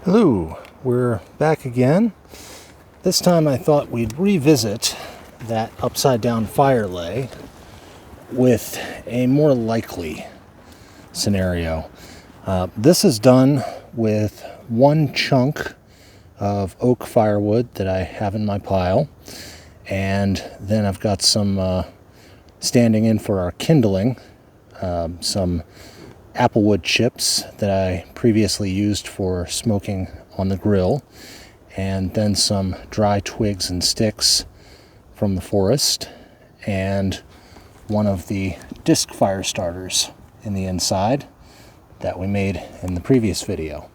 Hello, we're back again. This time I thought we'd revisit that upside down fire lay with a more likely scenario. This is done with one chunk of oak firewood that I have in my pile, and then I've got some standing in for our kindling, some applewood chips that I previously used for smoking on the grill, and then some dry twigs and sticks from the forest, and one of the disc fire starters in the inside that we made in the previous video.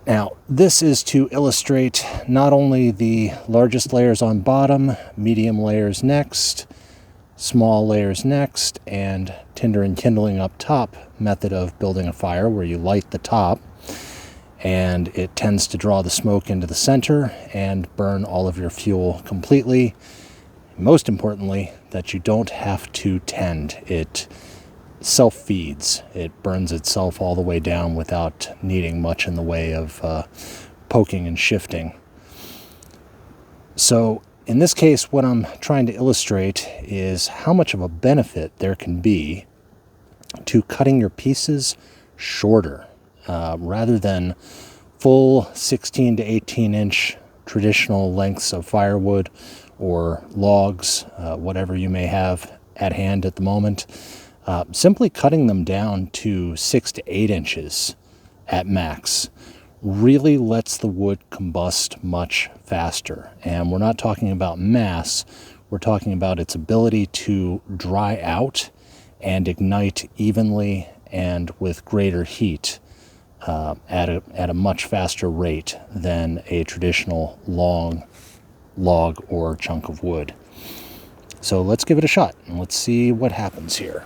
Now, this is to illustrate not only the largest layers on bottom, medium layers next, small layers next, and tinder and kindling up top method of building a fire, where you light the top and it tends to draw the smoke into the center and burn all of your fuel completely. Most importantly, that you don't have to tend. It self-feeds. It burns itself all the way down without needing much in the way of poking and shifting. So in this case, what I'm trying to illustrate is how much of a benefit there can be to cutting your pieces shorter, rather than full 16 to 18 inch traditional lengths of firewood or logs, whatever you may have at hand at the moment. Simply cutting them down to 6 to 8 inches at max really lets the wood combust much faster. And we're not talking about mass, we're talking about its ability to dry out and ignite evenly and with greater heat at a much faster rate than a traditional long log or chunk of wood. So let's give it a shot and let's see what happens here.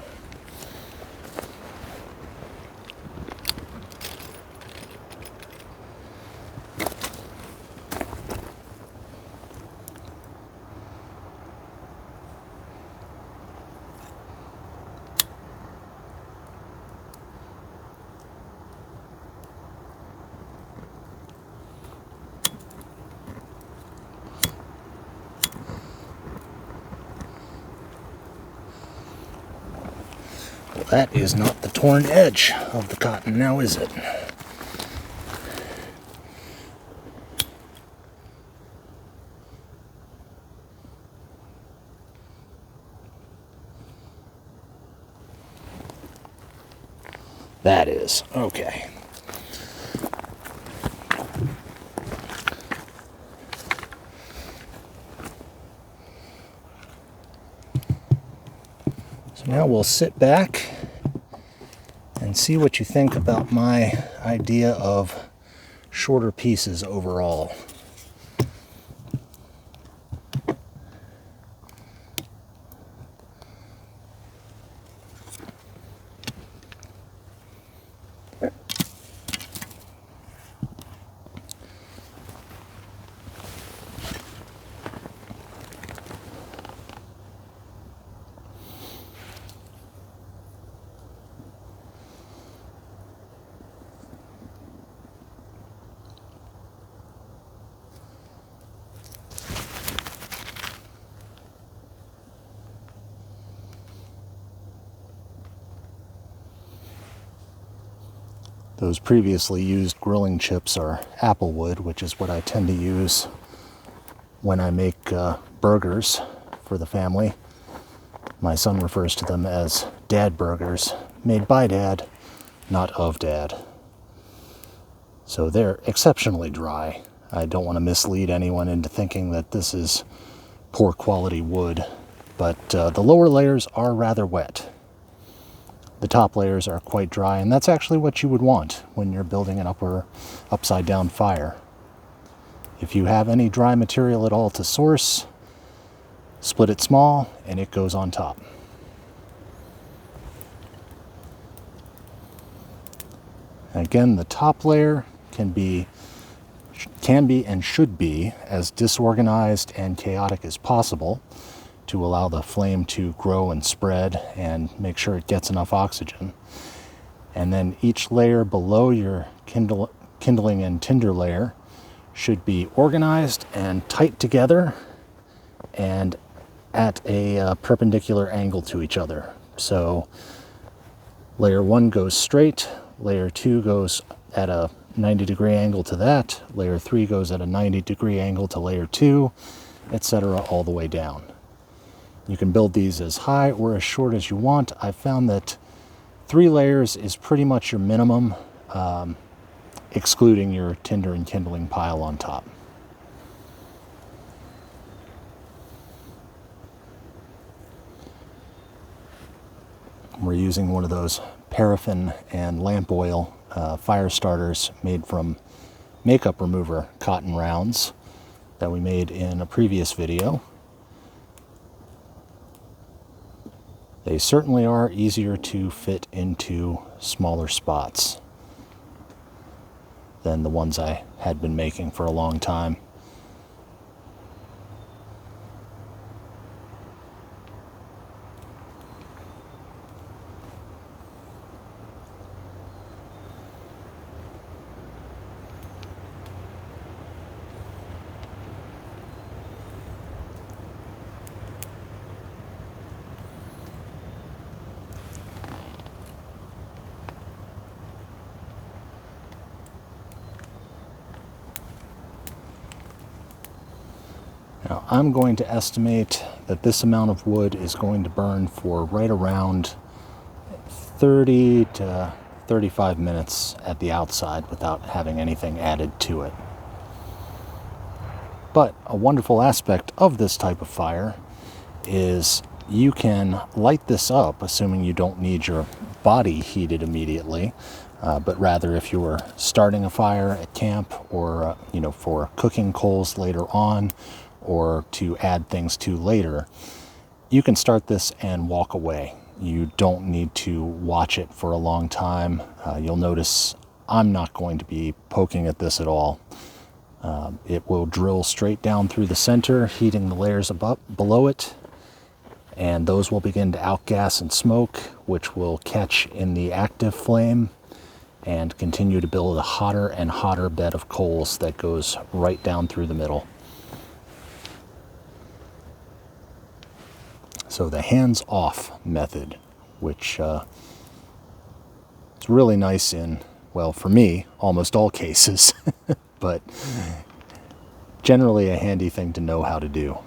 Well, that is not the torn edge of the cotton now, is it? That is. Okay. So now we'll sit back and see what you think about my idea of shorter pieces overall. Those previously used grilling chips are applewood, which is what I tend to use when I make burgers for the family. My son refers to them as dad burgers, made by dad, not of dad. So they're exceptionally dry. I don't want to mislead anyone into thinking that this is poor quality wood, but the lower layers are rather wet. The top layers are quite dry, and that's actually what you would want when you're building an upside down fire. If you have any dry material at all to source, split it small and it goes on top. Again, the top layer can be and should be as disorganized and chaotic as possible to allow the flame to grow and spread and make sure it gets enough oxygen. And then each layer below your kindling and tinder layer should be organized and tight together and at a perpendicular angle to each other. So layer 1 goes straight, layer 2 goes at a 90-degree angle to that, layer 3 goes at a 90-degree angle to layer 2, etc., all the way down. You can build these as high or as short as you want. I found that 3 layers is pretty much your minimum, excluding your tinder and kindling pile on top. We're using one of those paraffin and lamp oil fire starters made from makeup remover cotton rounds that we made in a previous video. They certainly are easier to fit into smaller spots than the ones I had been making for a long time. Now, I'm going to estimate that this amount of wood is going to burn for right around 30 to 35 minutes at the outside without having anything added to it. But a wonderful aspect of this type of fire is you can light this up, assuming you don't need your body heated immediately, but rather if you were starting a fire at camp or for cooking coals later on, or to add things to later, you can start this and walk away. You don't need to watch it for a long time. You'll notice I'm not going to be poking at this at all. It will drill straight down through the center, heating the layers above, below it, and those will begin to outgas and smoke, which will catch in the active flame and continue to build a hotter and hotter bed of coals that goes right down through the middle. So the hands-off method, which is really nice in, well, for me, almost all cases, but generally a handy thing to know how to do.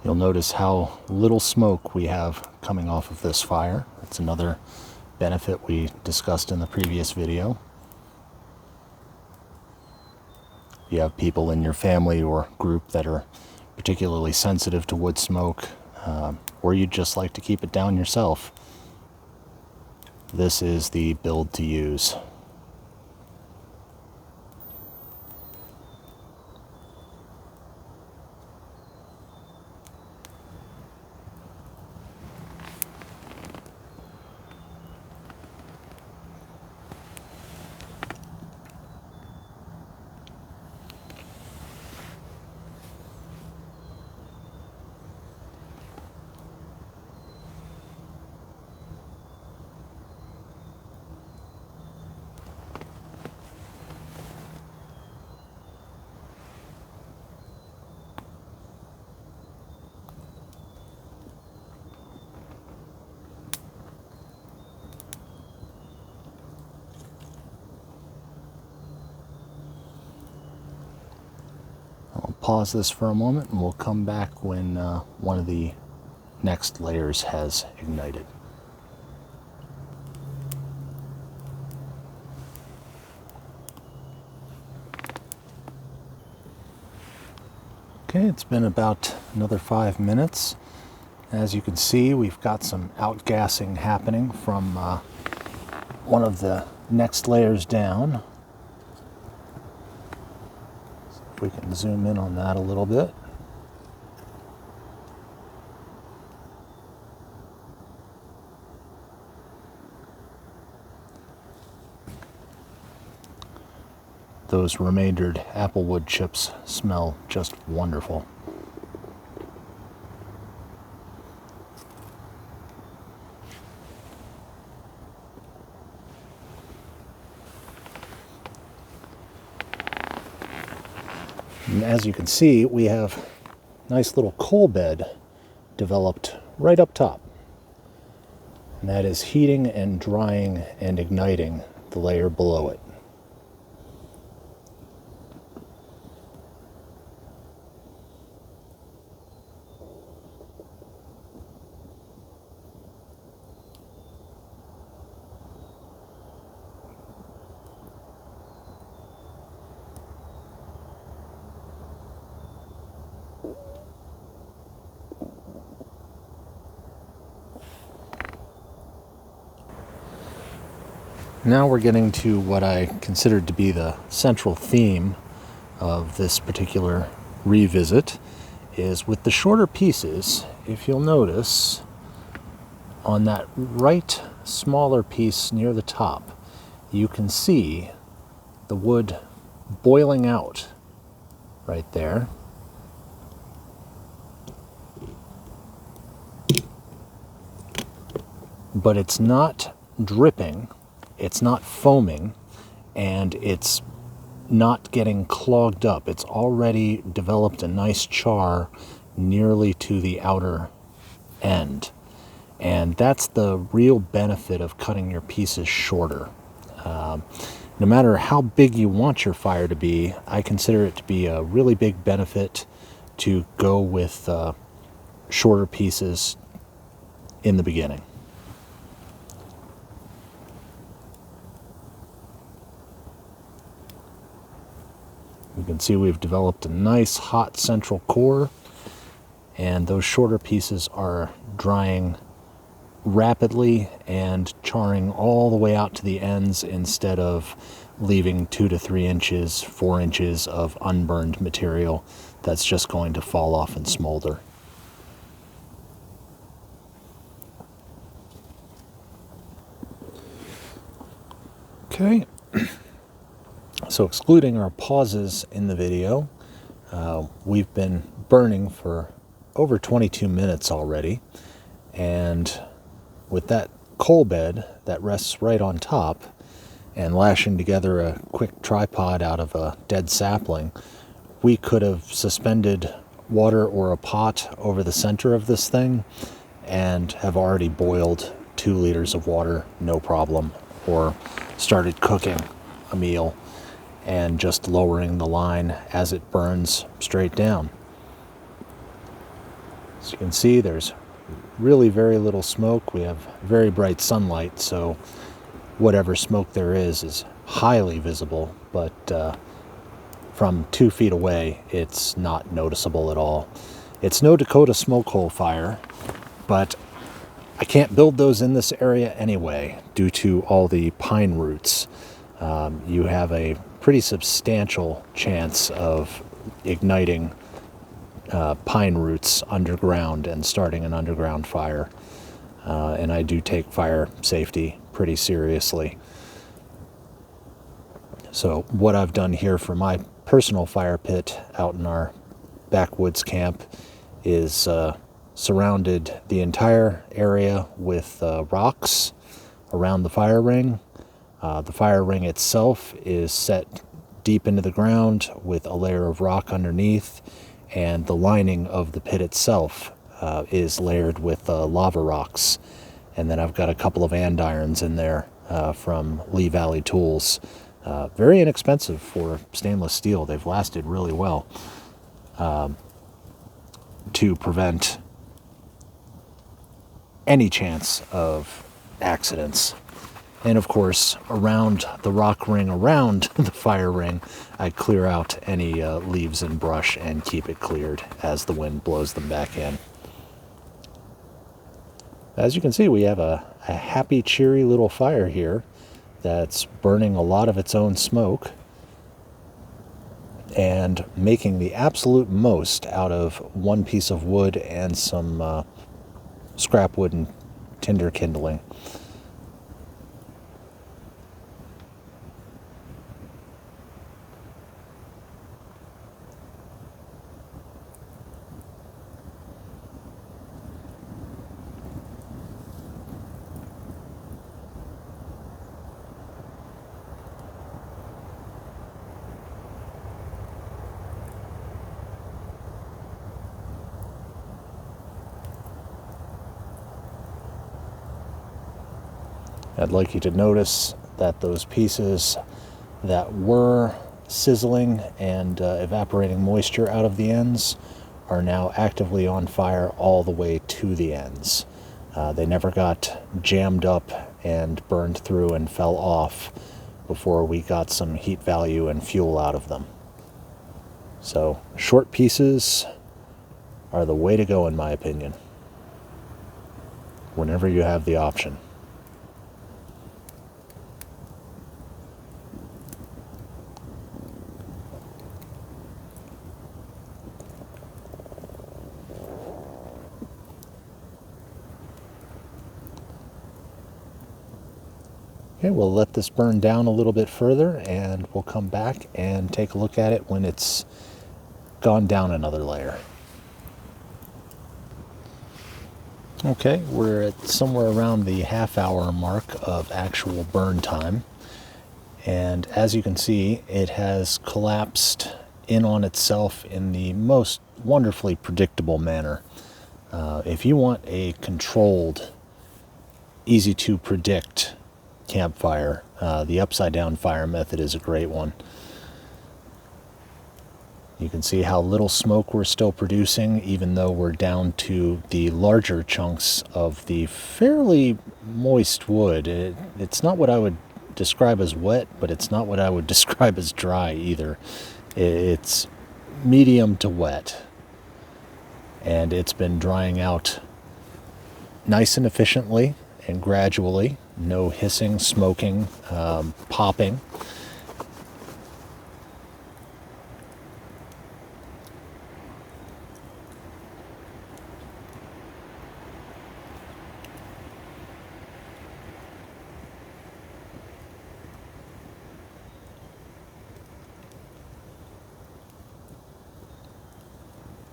You'll notice how little smoke we have coming off of this fire. That's another benefit we discussed in the previous video. If you have people in your family or group that are particularly sensitive to wood smoke, or you'd just like to keep it down yourself, this is the build to use. I'll pause this for a moment and we'll come back when one of the next layers has ignited. Okay, it's been about another 5 minutes. As you can see, we've got some outgassing happening from one of the next layers down. So if we can zoom in on that a little bit. those remaindered applewood chips smell just wonderful. And as you can see, we have a nice little coal bed developed right up top. And that is heating and drying and igniting the layer below it. Now we're getting to what I considered to be the central theme of this particular revisit, is with the shorter pieces. If you'll notice, on that right smaller piece near the top, you can see the wood boiling out right there. But it's not dripping, it's not foaming, and it's not getting clogged up. It's already developed a nice char nearly to the outer end. And that's the real benefit of cutting your pieces shorter. No matter how big you want your fire to be, I consider it to be a really big benefit to go with shorter pieces in the beginning. You can see we've developed a nice hot central core, and those shorter pieces are drying rapidly and charring all the way out to the ends instead of leaving 2 to 3 inches, 4 inches of unburned material that's just going to fall off and smolder. Okay. So excluding our pauses in the video, we've been burning for over 22 minutes already, and with that coal bed that rests right on top and lashing together a quick tripod out of a dead sapling, we could have suspended water or a pot over the center of this thing and have already boiled 2 liters of water, no problem, or started cooking a meal and just lowering the line as it burns straight down. As you can see, there's really very little smoke. We have very bright sunlight, so whatever smoke there is highly visible, but from 2 feet away, it's not noticeable at all. It's no Dakota smoke hole fire, but I can't build those in this area anyway due to all the pine roots. You have a pretty substantial chance of igniting pine roots underground and starting an underground fire. And I do take fire safety pretty seriously. So what I've done here for my personal fire pit out in our backwoods camp is surrounded the entire area with rocks around the fire ring. The fire ring itself is set deep into the ground with a layer of rock underneath, and the lining of the pit itself is layered with lava rocks. And then I've got a couple of andirons in there from Lee Valley Tools. Very inexpensive for stainless steel. They've lasted really well to prevent any chance of accidents. And of course, around the rock ring, around the fire ring, I clear out any leaves and brush and keep it cleared as the wind blows them back in. As you can see, we have a happy, cheery little fire here that's burning a lot of its own smoke and making the absolute most out of one piece of wood and some scrap wood and tinder kindling. I'd like you to notice that those pieces that were sizzling and evaporating moisture out of the ends are now actively on fire all the way to the ends. They never got jammed up and burned through and fell off before we got some heat value and fuel out of them. So short pieces are the way to go, in my opinion, whenever you have the option. Okay, we'll let this burn down a little bit further, and we'll come back and take a look at it when it's gone down another layer. Okay, we're at somewhere around the half-hour mark of actual burn time, and as you can see, it has collapsed in on itself in the most wonderfully predictable manner. If you want a controlled, easy to predict campfire, the upside down fire method is a great one. You can see how little smoke we're still producing, even though we're down to the larger chunks of the fairly moist wood. It's not what I would describe as wet, but it's not what I would describe as dry either. It's medium to wet, and it's been drying out nice and efficiently and gradually. No hissing, smoking, popping.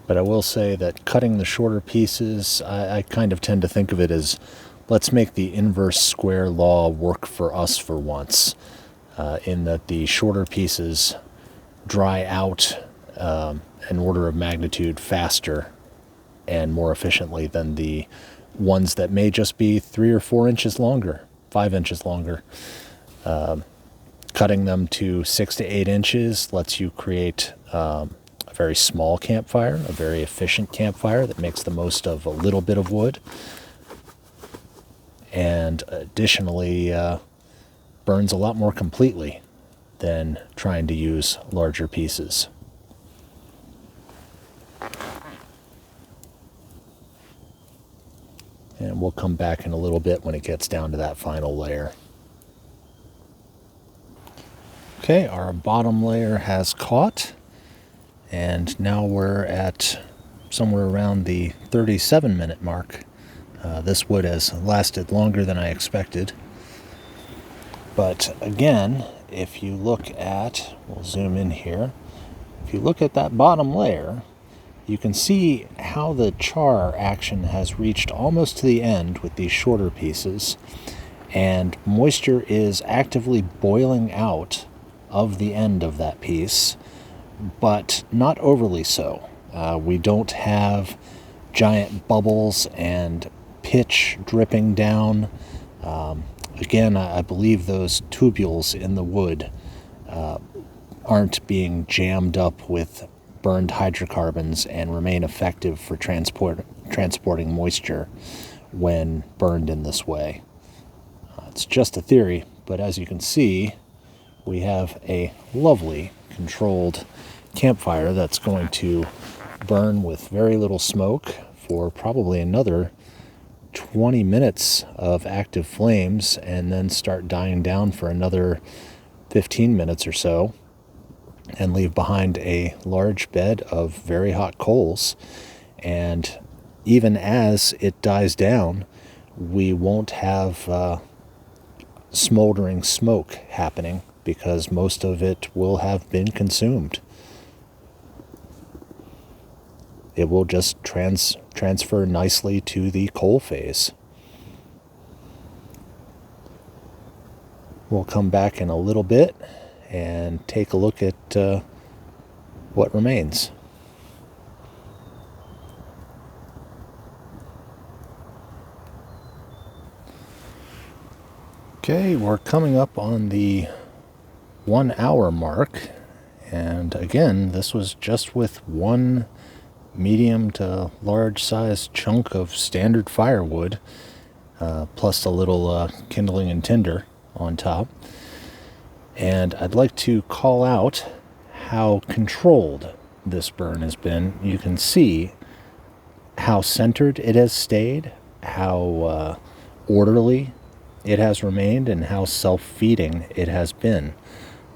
But I will say that cutting the shorter pieces, I kind of tend to think of it as, let's make the inverse square law work for us for once, in that the shorter pieces dry out an order of magnitude faster and more efficiently than the ones that may just be 3 or 4 inches longer, 5 inches longer. Cutting them to 6 to 8 inches lets you create a very small campfire, a very efficient campfire that makes the most of a little bit of wood, and additionally burns a lot more completely than trying to use larger pieces. And we'll come back in a little bit when it gets down to that final layer. Okay, our bottom layer has caught, and now we're at somewhere around the 37-minute mark. This wood has lasted longer than I expected. But again, if you look at, we'll zoom in here, if you look at that bottom layer, you can see how the char action has reached almost to the end with these shorter pieces, and moisture is actively boiling out of the end of that piece, but not overly so. We don't have giant bubbles and pitch dripping down. Again, I believe those tubules in the wood aren't being jammed up with burned hydrocarbons and remain effective for transporting moisture when burned in this way. It's just a theory, but as you can see, we have a lovely controlled campfire that's going to burn with very little smoke for probably another 20 minutes of active flames, and then start dying down for another 15 minutes or so, and leave behind a large bed of very hot coals. And even as it dies down, we won't have smoldering smoke happening, because most of it will have been consumed. It will just transfer nicely to the coal phase. We'll come back in a little bit and take a look at what remains. Okay, we're coming up on the 1 hour mark, and again, this was just with one medium to large size chunk of standard firewood, plus a little kindling and tinder on top. And I'd like to call out how controlled this burn has been. You can see how centered it has stayed, how orderly it has remained, and how self-feeding it has been.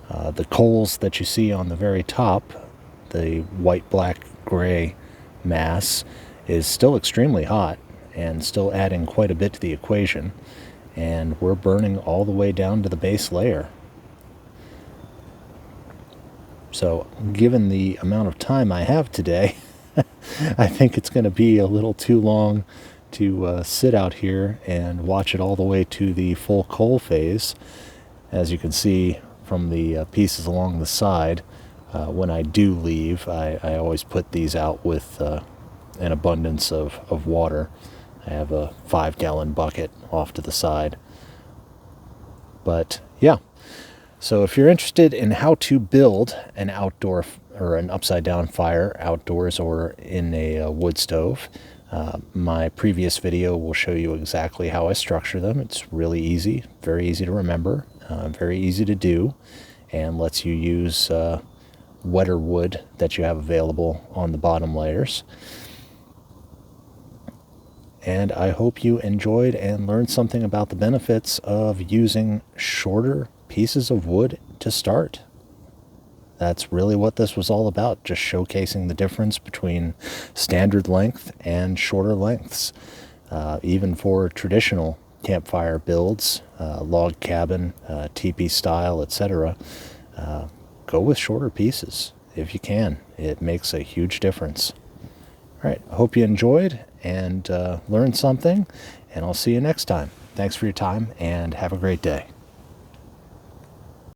The coals that you see on the very top, the white, black, gray mass, is still extremely hot and still adding quite a bit to the equation. And we're burning all the way down to the base layer. So, given the amount of time I have today, I think it's going to be a little too long to sit out here and watch it all the way to the full coal phase. As you can see from the pieces along the side, when I do leave, I always put these out with an abundance of water. I have a 5-gallon bucket off to the side. But yeah, so if you're interested in how to build an outdoor or an upside down fire outdoors or in a wood stove, my previous video will show you exactly how I structure them. It's really easy, very easy to remember, very easy to do, and lets you use wetter wood that you have available on the bottom layers. And I hope you enjoyed and learned something about the benefits of using shorter pieces of wood to start. That's really what this was all about, just showcasing the difference between standard length and shorter lengths. Even for traditional campfire builds, log cabin, teepee style, etc., go with shorter pieces if you can. It makes a huge difference. All right, I hope you enjoyed and learned something, and I'll see you next time. Thanks for your time, and have a great day.